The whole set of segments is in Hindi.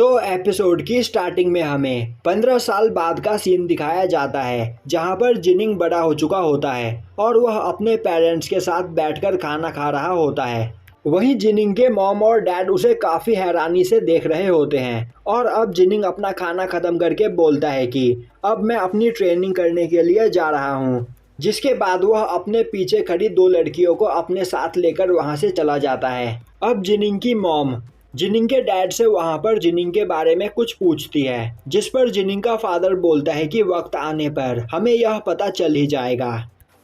तो एपिसोड की स्टार्टिंग में हमें 15 साल बाद का सीन दिखाया जाता है जहां पर जिनिंग बड़ा हो चुका होता है और वह अपने पेरेंट्स के साथ बैठकर खाना खा रहा होता है। वहीं जिनिंग के मॉम और डैड उसे काफ़ी हैरानी से देख रहे होते हैं और अब जिनिंग अपना खाना ख़त्म करके बोलता है कि अब मैं अपनी ट्रेनिंग करने के लिए जा रहा हूँ। जिसके बाद वह अपने पीछे खड़ी 2 लड़कियों को अपने साथ लेकर वहाँ से चला जाता है। अब जिनिंग की मॉम जिनिंग के डैड से वहाँ पर जिनिंग के बारे में कुछ पूछती है, जिस पर जिनिंग का फादर बोलता है कि वक्त आने पर हमें यह पता चल ही जाएगा।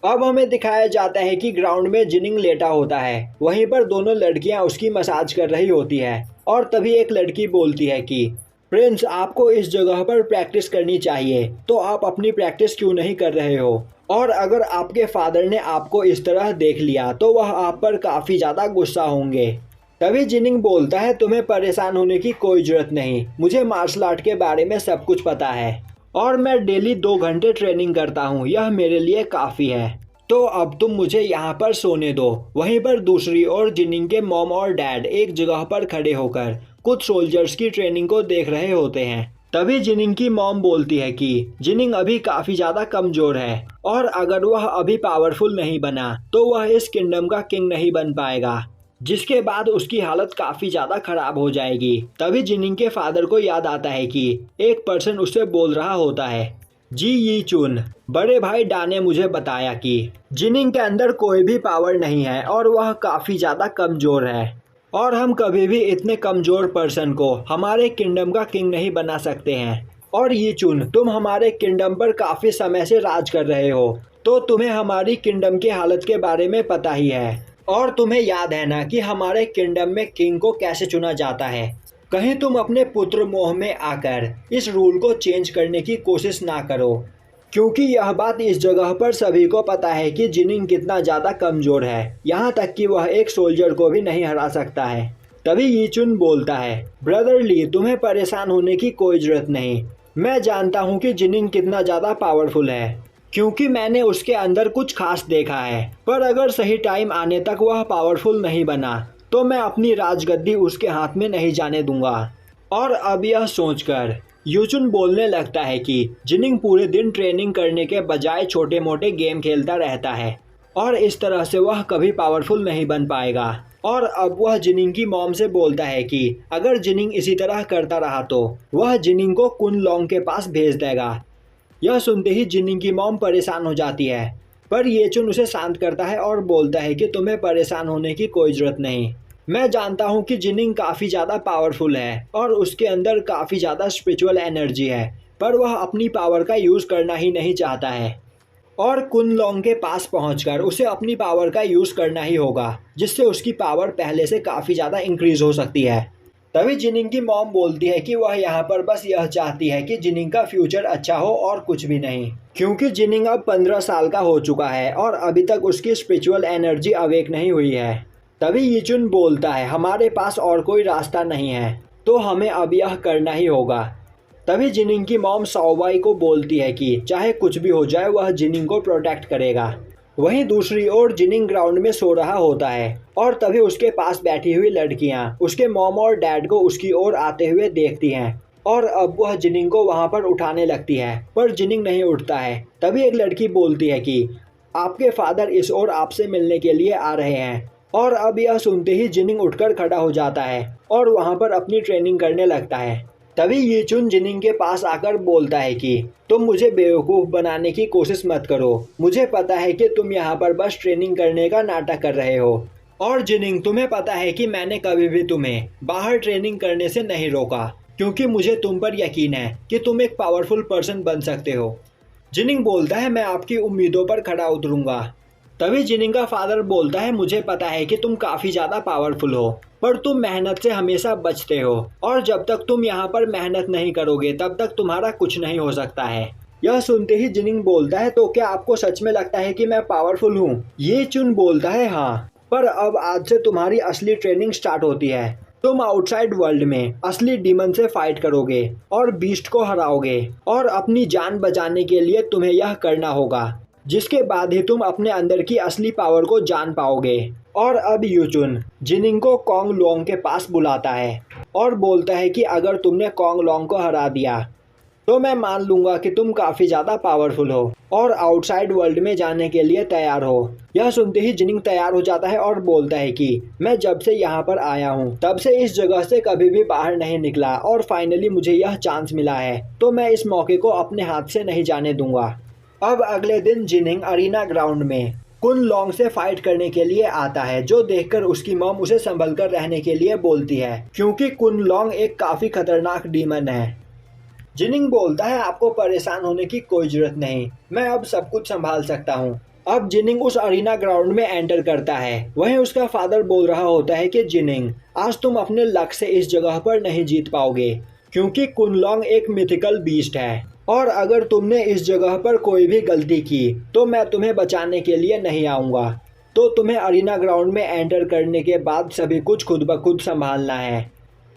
अब हमें दिखाया जाता है कि ग्राउंड में जिनिंग लेटा होता है, वहीं पर दोनों लड़कियां उसकी मसाज कर रही होती है और तभी एक लड़की बोलती है कि प्रिंस, आपको इस जगह पर प्रैक्टिस करनी चाहिए, तो आप अपनी प्रैक्टिस क्यों नहीं कर रहे हो? और अगर आपके फादर ने आपको इस तरह देख लिया तो वह आप पर काफ़ी ज़्यादा गुस्सा होंगे। तभी जिनिंग बोलता है, तुम्हें परेशान होने की कोई ज़रूरत नहीं, मुझे मार्शल आर्ट के बारे में सब कुछ पता है और मैं डेली 2 घंटे ट्रेनिंग करता हूँ, यह मेरे लिए काफ़ी है। तो अब तुम मुझे यहाँ पर सोने दो। वहीं पर दूसरी ओर जिनिंग के मॉम और डैड एक जगह पर खड़े होकर कुछ सोल्जर्स की ट्रेनिंग को देख रहे होते हैं। तभी जिनिंग की मॉम बोलती है कि जिनिंग अभी काफ़ी ज़्यादा कमज़ोर है और अगर वह अभी पावरफुल नहीं बना तो वह इस किंगडम का किंग नहीं बन पाएगा, जिसके बाद उसकी हालत काफ़ी ज़्यादा ख़राब हो जाएगी। तभी जिनिंग के फादर को याद आता है कि एक पर्सन उससे बोल रहा होता है, जी यी चुन, बड़े भाई डा ने मुझे बताया कि जिनिंग के अंदर कोई भी पावर नहीं है और वह काफ़ी ज़्यादा कमज़ोर है और हम कभी भी इतने कमज़ोर पर्सन को हमारे किंगडम का किंग नहीं बना सकते हैं। और यी चुन, तुम हमारे किंगडम पर काफ़ी समय से राज कर रहे हो, तो तुम्हें हमारी किंगडम की हालत के बारे में पता ही है और तुम्हें याद है ना कि हमारे किंगडम में किंग को कैसे चुना जाता है। कहीं तुम अपने पुत्र मोह में आकर इस रूल को चेंज करने की कोशिश ना करो, क्योंकि यह बात इस जगह पर सभी को पता है कि जिनिंग कितना ज़्यादा कमज़ोर है, यहाँ तक कि वह एक सोल्जर को भी नहीं हरा सकता है। तभी यी चुन बोलता है, ब्रदर ली, तुम्हें परेशान होने की कोई ज़रूरत नहीं, मैं जानता हूँ कि जिनिंग कितना ज़्यादा पावरफुल है, क्योंकि मैंने उसके अंदर कुछ खास देखा है। पर अगर सही टाइम आने तक वह पावरफुल नहीं बना तो मैं अपनी राजगद्दी उसके हाथ में नहीं जाने दूंगा। और अब यह सोचकर यूचुन बोलने लगता है कि जिनिंग पूरे दिन ट्रेनिंग करने के बजाय छोटे मोटे गेम खेलता रहता है और इस तरह से वह कभी पावरफुल नहीं बन पाएगा। और अब वह जिनिंग की मॉम से बोलता है कि अगर जिनिंग इसी तरह करता रहा तो वह जिनिंग को कुन लोंग के पास भेज देगा। यह सुनते ही जिनिंग की मॉम परेशान हो जाती है, पर ये चुन उसे शांत करता है और बोलता है कि तुम्हें परेशान होने की कोई ज़रूरत नहीं, मैं जानता हूँ कि जिनिंग काफ़ी ज़्यादा पावरफुल है और उसके अंदर काफ़ी ज़्यादा स्पिरिचुअल एनर्जी है, पर वह अपनी पावर का यूज़ करना ही नहीं चाहता है और कुन लोंग के पास पहुंचकर उसे अपनी पावर का यूज़ करना ही होगा, जिससे उसकी पावर पहले से काफ़ी ज़्यादा इंक्रीज़ हो सकती है। तभी जिनिंग की मॉम बोलती है कि वह यहाँ पर बस यह चाहती है कि जिनिंग का फ्यूचर अच्छा हो और कुछ भी नहीं, क्योंकि जिनिंग अब 15 साल का हो चुका है और अभी तक उसकी स्पिरिचुअल एनर्जी अवेक नहीं हुई है। तभी यीचुन बोलता है, हमारे पास और कोई रास्ता नहीं है, तो हमें अब यह करना ही होगा। तभी जिनिंग की मॉम साओबाई को बोलती है कि चाहे कुछ भी हो जाए वह जिनिंग को प्रोटेक्ट करेगा। वहीं दूसरी ओर जिनिंग ग्राउंड में सो रहा होता है और तभी उसके पास बैठी हुई लड़कियां उसके मॉम और डैड को उसकी ओर आते हुए देखती हैं और अब वह जिनिंग को वहां पर उठाने लगती है, पर जिनिंग नहीं उठता है। तभी एक लड़की बोलती है कि आपके फादर इस ओर आपसे मिलने के लिए आ रहे हैं और अब यह सुनते ही जिनिंग उठकर खड़ा हो जाता है और वहां पर अपनी ट्रेनिंग करने लगता है। तभी ये चुन जिनिंग के पास आकर बोलता है कि तुम मुझे बेवकूफ़ बनाने की कोशिश मत करो, मुझे पता है कि तुम यहाँ पर बस ट्रेनिंग करने का नाटक कर रहे हो और जिनिंग, तुम्हें पता है कि मैंने कभी भी तुम्हें बाहर ट्रेनिंग करने से नहीं रोका, क्योंकि मुझे तुम पर यकीन है कि तुम एक पावरफुल पर्सन बन सकते हो। जिनिंग बोलता है, मैं आपकी उम्मीदों पर खड़ा उतरूंगा। तभी जिनिंग का फादर बोलता है, मुझे पता है कि तुम काफ़ी ज़्यादा पावरफुल हो, पर तुम मेहनत से हमेशा बचते हो और जब तक तुम यहाँ पर मेहनत नहीं करोगे तब तक तुम्हारा कुछ नहीं हो सकता है। यह सुनते ही जिनिंग बोलता है, तो क्या आपको सच में लगता है कि मैं पावरफुल हूँ? ये चुन बोलता है, हाँ, पर अब आज से तुम्हारी असली ट्रेनिंग स्टार्ट होती है। तुम आउटसाइड वर्ल्ड में असली डीमन से फाइट करोगे और बीस्ट को हराओगे और अपनी जान बचाने के लिए तुम्हें यह करना होगा, जिसके बाद ही तुम अपने अंदर की असली पावर को जान पाओगे। और अब यूचुन जिनिंग को कोंग लोंग के पास बुलाता है और बोलता है कि अगर तुमने कॉन्ग लॉन्ग को हरा दिया तो मैं मान लूंगा कि तुम काफ़ी ज़्यादा पावरफुल हो और आउटसाइड वर्ल्ड में जाने के लिए तैयार हो। यह सुनते ही जिनिंग तैयार हो जाता है और बोलता है कि मैं जब से यहाँ पर आया हूँ तब से इस जगह से कभी भी बाहर नहीं निकला और फाइनली मुझे यह चांस मिला है, तो मैं इस मौके को अपने हाथ से नहीं जाने दूंगा। अब अगले दिन जिनिंग अरीना ग्राउंड में कुन लॉन्ग से फाइट करने के लिए आता है, जो देखकर उसकी मॉम उसे संभल कर रहने के लिए बोलती है क्योंकि कुन लॉन्ग एक काफ़ी खतरनाक डीमन है। जिनिंग बोलता है आपको परेशान होने की कोई जरूरत नहीं, मैं अब सब कुछ संभाल सकता हूँ। अब जिनिंग उस अरीना ग्राउंड में एंटर करता है। वहीं उसका फादर बोल रहा होता है कि जिनिंग आज तुम अपने लक से इस जगह पर नहीं जीत पाओगे क्योंकि कुनलॉन्ग एक मिथिकल बीस्ट है और अगर तुमने इस जगह पर कोई भी गलती की तो मैं तुम्हें बचाने के लिए नहीं आऊँगा। तो तुम्हें अरीना ग्राउंड में एंटर करने के बाद सभी कुछ खुद ब खुद संभालना है।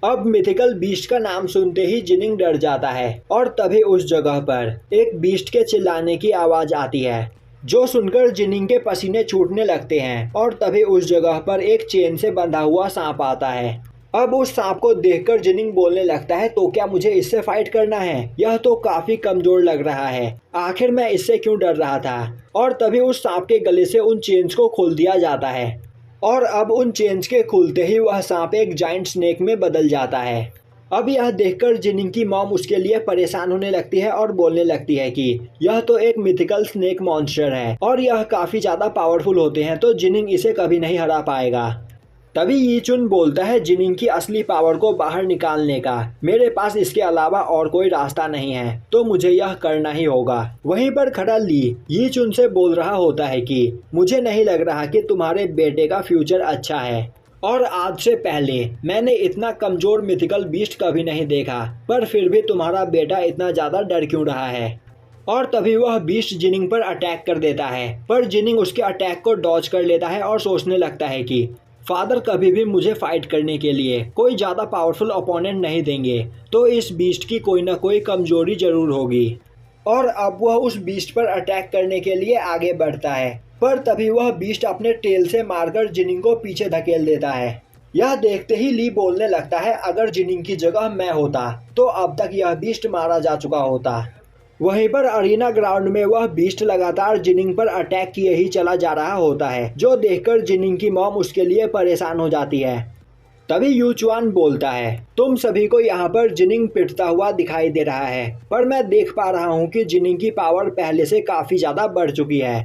अब मिथिकल बीस्ट का नाम सुनते ही जिनिंग डर जाता है और तभी उस जगह पर एक बीस्ट के चिल्लाने की आवाज़ आती है, जो सुनकर जिनिंग के पसीने छूटने लगते हैं और तभी उस जगह पर एक चेन से बंधा हुआ सांप आता है। अब उस सांप को देखकर जिनिंग बोलने लगता है तो क्या मुझे इससे फाइट करना है? यह तो काफ़ी कमज़ोर लग रहा है, आखिर मैं इससे क्यों डर रहा था? और तभी उस सांप के गले से उन चेन्स को खोल दिया जाता है और अब उन चेन्स के खुलते ही वह सांप एक जाइंट स्नेक में बदल जाता है। अब यह देखकर जिनिंग की मॉम उसके लिए परेशान होने लगती है और बोलने लगती है कि यह तो एक मिथिकल स्नेक मॉन्स्टर है और यह काफ़ी ज़्यादा पावरफुल होते हैं, तो जिनिंग इसे कभी नहीं हरा पाएगा। तभी यी चुन बोलता है जिनिंग की असली पावर को बाहर निकालने का मेरे पास इसके अलावा और कोई रास्ता नहीं है, तो मुझे यह करना ही होगा। वहीं पर खड़ा ली यी चुन से बोल रहा होता है कि मुझे नहीं लग रहा कि तुम्हारे बेटे का फ्यूचर अच्छा है और आज से पहले मैंने इतना कमज़ोर मिथिकल बीस्ट कभी नहीं देखा, पर फिर भी तुम्हारा बेटा इतना ज़्यादा डर क्यों रहा है? और तभी वह बीस्ट जिनिंग पर अटैक कर देता है, पर जिनिंग उसके अटैक को डॉज कर लेता है और सोचने लगता है कि फादर कभी भी मुझे फाइट करने के लिए कोई ज़्यादा पावरफुल ओपोनेंट नहीं देंगे, तो इस बीस्ट की कोई ना कोई कमजोरी जरूर होगी। और अब वह उस बीस्ट पर अटैक करने के लिए आगे बढ़ता है, पर तभी वह बीस्ट अपने टेल से मारकर जिनिंग को पीछे धकेल देता है। यह देखते ही ली बोलने लगता है अगर जिनिंग की जगह मैं होता तो अब तक यह बीस्ट मारा जा चुका होता। वहीं पर अरीना ग्राउंड में वह बीस्ट लगातार जिनिंग पर अटैक किए ही चला जा रहा होता है, जो देखकर जिनिंग की मॉम उसके लिए परेशान हो जाती है। तभी यूचुआन बोलता है तुम सभी को यहाँ पर जिनिंग पिटता हुआ दिखाई दे रहा है, पर मैं देख पा रहा हूँ कि जिनिंग की पावर पहले से काफ़ी ज़्यादा बढ़ चुकी है।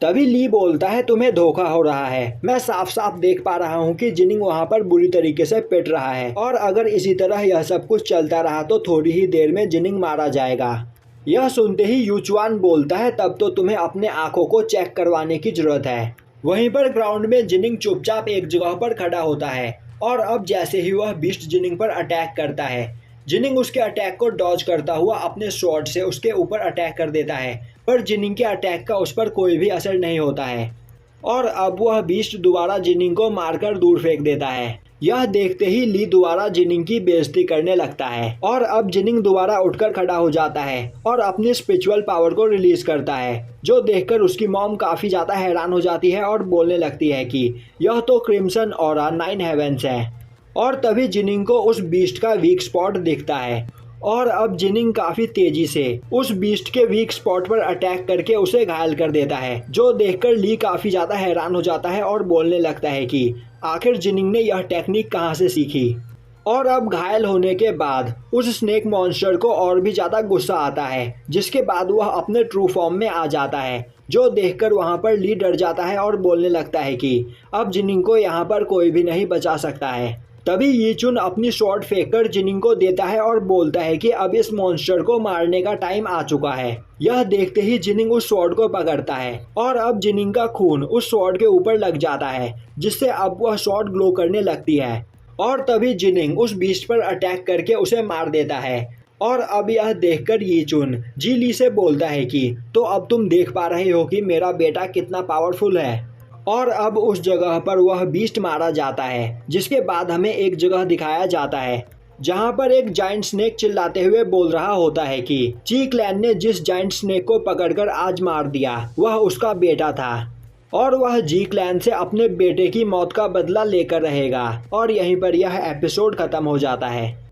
तभी ली बोलता है तुम्हें धोखा हो रहा है, मैं साफ साफ देख पा रहा हूँ कि जिनिंग वहाँ पर बुरी तरीके से पिट रहा है और अगर इसी तरह यह सब कुछ चलता रहा तो थोड़ी ही देर में जिनिंग मारा जाएगा। यह सुनते ही यूचुआन बोलता है तब तो तुम्हें अपने आंखों को चेक करवाने की जरूरत है। वहीं पर ग्राउंड में जिनिंग चुपचाप एक जगह पर खड़ा होता है और अब जैसे ही वह बीस्ट जिनिंग पर अटैक करता है, जिनिंग उसके अटैक को डॉज करता हुआ अपने स्वॉर्ड से उसके ऊपर अटैक कर देता है, पर जिनिंग के अटैक का उस पर कोई भी असर नहीं होता है और अब वह बीस्ट दोबारा जिनिंग को मारकर दूर फेंक देता है। यह देखते ही ली दोबारा जिनिंग की बेइज्जती करने लगता है और अब जिनिंग दोबारा उठकर खड़ा हो जाता है और अपनी स्पिरिचुअल पावर को रिलीज करता है, जो देखकर उसकी मॉम काफ़ी ज़्यादा हैरान हो जाती है और बोलने लगती है कि यह तो क्रिम्सन ऑरा 9 हेवेंस है। और तभी जिनिंग को उस बीस्ट का वीक स्पॉट दिखता है और अब जिनिंग काफ़ी तेज़ी से उस बीस्ट के वीक स्पॉट पर अटैक करके उसे घायल कर देता है, जो देखकर ली काफ़ी ज़्यादा हैरान हो जाता है और बोलने लगता है कि आखिर जिनिंग ने यह टेक्निक कहाँ से सीखी। और अब घायल होने के बाद उस स्नेक मॉन्स्टर को और भी ज़्यादा गुस्सा आता है, जिसके बाद वह अपने ट्रू फॉर्म में आ जाता है, जो देखकर वहाँ पर ली डर जाता है और बोलने लगता है कि अब जिनिंग को यहाँ पर कोई भी नहीं बचा सकता है। तभी यी चुन अपनी शॉट फेंककर जिनिंग को देता है और बोलता है कि अब इस मॉन्स्टर को मारने का टाइम आ चुका है। यह देखते ही जिनिंग उस स्वॉर्ड को पकड़ता है और अब जिनिंग का खून उस स्वॉर्ड के ऊपर लग जाता है, जिससे अब वह स्वॉर्ड ग्लो करने लगती है और तभी जिनिंग उस बीस्ट पर अटैक करके उसे मार देता है। और अब यह देखकर यी चुन जी ली से बोलता है कि तो अब तुम देख पा रहे हो कि मेरा बेटा कितना पावरफुल है। और अब उस जगह पर वह बीस्ट मारा जाता है, जिसके बाद हमें एक जगह दिखाया जाता है जहां पर एक जाइंट स्नेक चिल्लाते हुए बोल रहा होता है कि ची क्लैन ने जिस जाइंट स्नेक को पकड़कर आज मार दिया वह उसका बेटा था। और वह जी क्लैन से अपने बेटे की मौत का बदला लेकर रहेगा। और यहीं पर यह एपिसोड खत्म हो जाता है।